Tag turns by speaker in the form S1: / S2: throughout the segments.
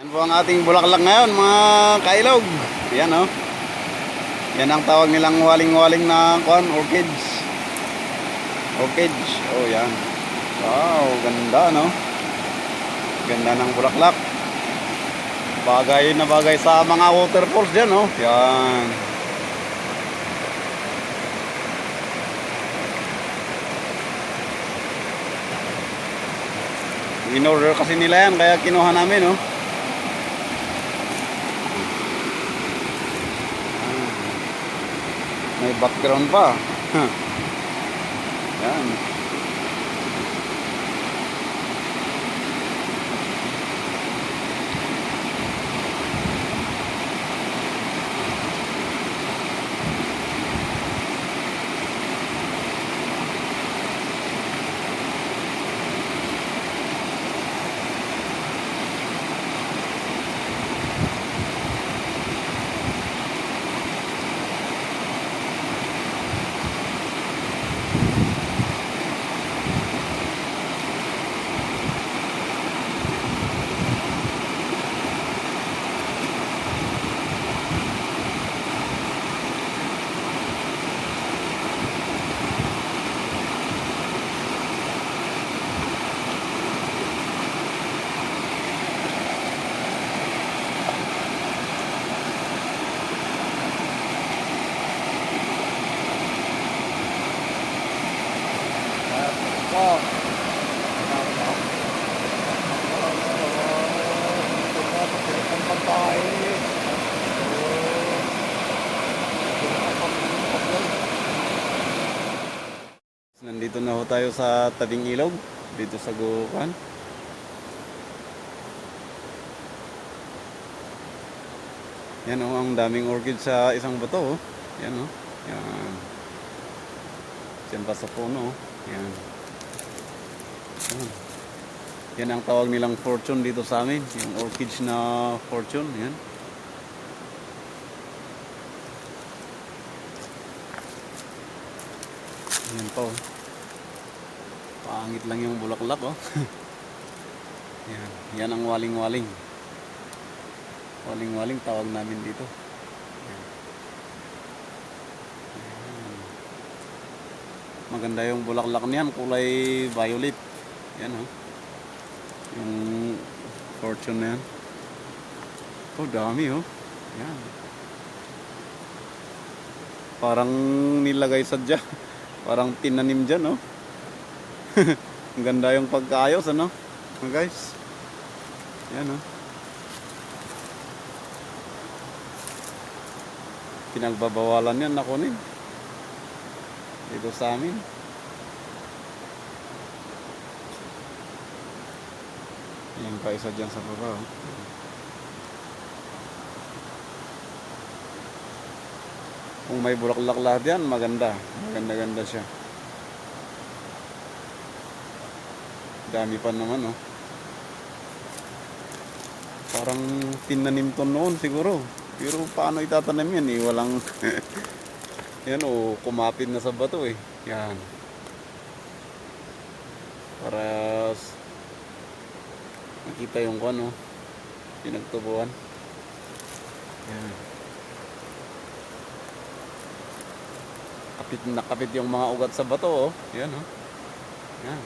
S1: Yan po ang ating bulaklak ngayon mga kailog. Yan oh. Yan ang tawag nilang waling-waling na orchids. Orchids. Oh yan. Wow, ganda no. Ganda ng bulaklak. Bagay na bagay sa mga waterfalls dyan oh. Yan. In-order kasi nila yan kaya kinuha namin oh. May background pa. Yan. Nandito na ho tayo sa tabing ilog dito sa Gukan. Yan oh, ang daming orchid sa isang bato oh. Yan oh. Yan. Diyan pa sa puno oh. Yan. Yan. Yan ang tawag nilang fortune dito sa amin, yung orchids na fortune. Yan. Yan po. Pangit lang yung bulaklak oh. Yan. Yan ang waling-waling. Waling-waling tawag namin dito. Yan. Yan. Maganda yung bulaklak niyan, kulay violet. Yan oh. Yung fortune na yan. Oh, dami oh. Yan. Parang nilagay sadya. Parang tinanim dyan, oh. Ang ganda yung pagkaayos, ano? Guys. Yan, oh. Pinagbabawalan yan na kunin. Dito sa amin. Yan pa isa dyan sa baba, oh. Kung may bulaklak lahat yan, maganda. Maganda-ganda siya. Dami pa naman, oh. Parang tinanim to noon siguro. Pero paano itatanim yan, eh? Walang... yan, oh. Kumapit na sa bato, eh. Yan. Para... makita yung ano. Pinagtubuan. Yan. Nakapit yung mga ugat sa bato oh. Yan oh. Yan.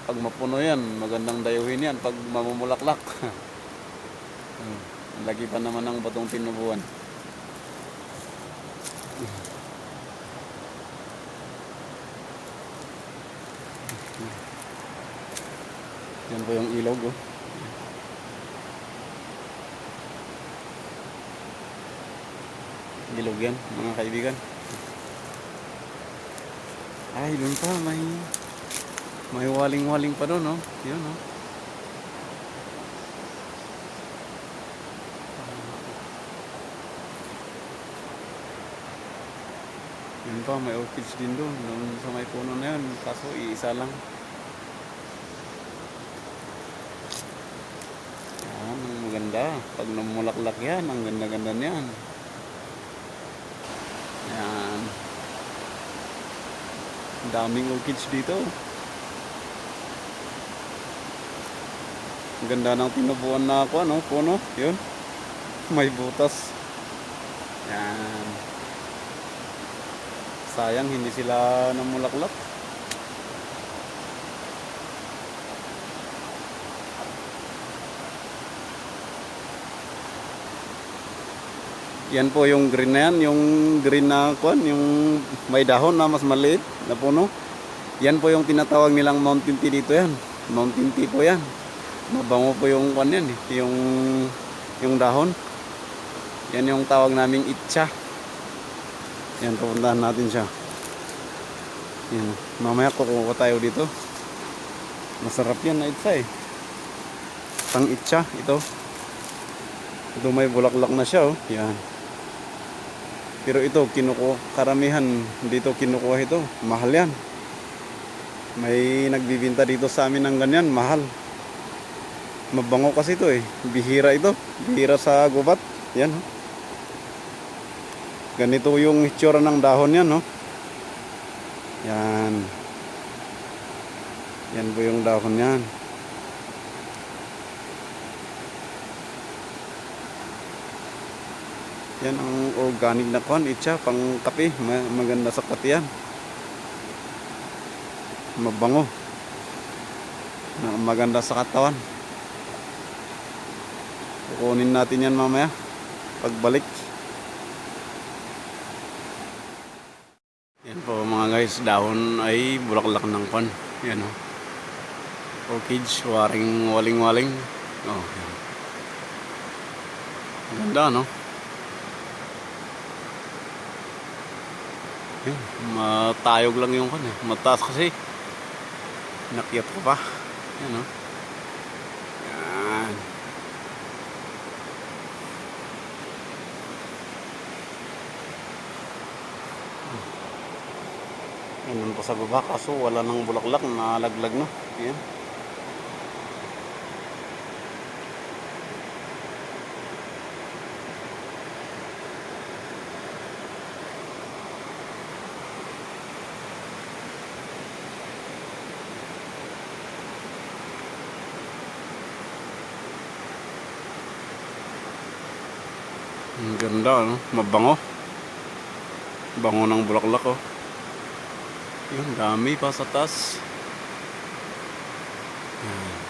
S1: Pag mapuno yan, magandang dayuhin yan pag mamumulaklak. Lagi pa naman ng batong tinubuan. Yan po yung ilog oh. Ilog yan mga kaibigan. Ay, doon pa may waling-waling pa doon oh. Yan oh. Yan pa, may orchids din doon sa may puno na yun, kaso iisa lang. Yan, ang maganda pag namulaklak yan, ang ganda-ganda niyan. Yan. Daming orchids dito. Ang ganda ng tinubuan na ako, ano, puno. Yun. May butas. Yan. Sayang, hindi sila namulaklak. Yan po yung green na yan. Yung green na kuan, yung may dahon na mas maliit na puno. Yan po yung tinatawag nilang mountain tea dito yan. Mountain tea po yan. Mabango po yung kuan yan eh. Yung dahon. Yan yung tawag naming itcha. Yan, pupuntahan natin siya. Yan. Mamaya kukuha tayo dito. Masarap yan na itcha eh. Tang itcha ito. Ito may bulaklak na siya oh. Yan. Pero ito karamihan dito kinukuha ito. Mahal yan. May nagbibinta dito sa amin ng ganyan, mahal. Mabango kasi ito eh. Bihira ito. Bihira sa gubat. Yan oh. Ganito yung itsura ng dahon yan no. Yan. Yan po yung dahon yan. Yan ang organic na kuan, itcha, pang kape. Maganda sa kape yan. Mabango. Maganda sa katawan. Kukunin natin yan mamaya. Pagbalik. Yan po mga guys, dahon ay bulaklak ng kuan. Yan o. Orchids, waling-waling. Oh, yan. Ganda no? Matayog lang yung kan eh. Mataas kasi. Nakyat ko pa. Yan o. Yan. Yan po sa baba. Kaso wala nang bulaklak. Nalaglag no. Yan. Ang ganda no? Mabango. Bango ng bulaklak oh. Yung dami pa sa taas. Yan.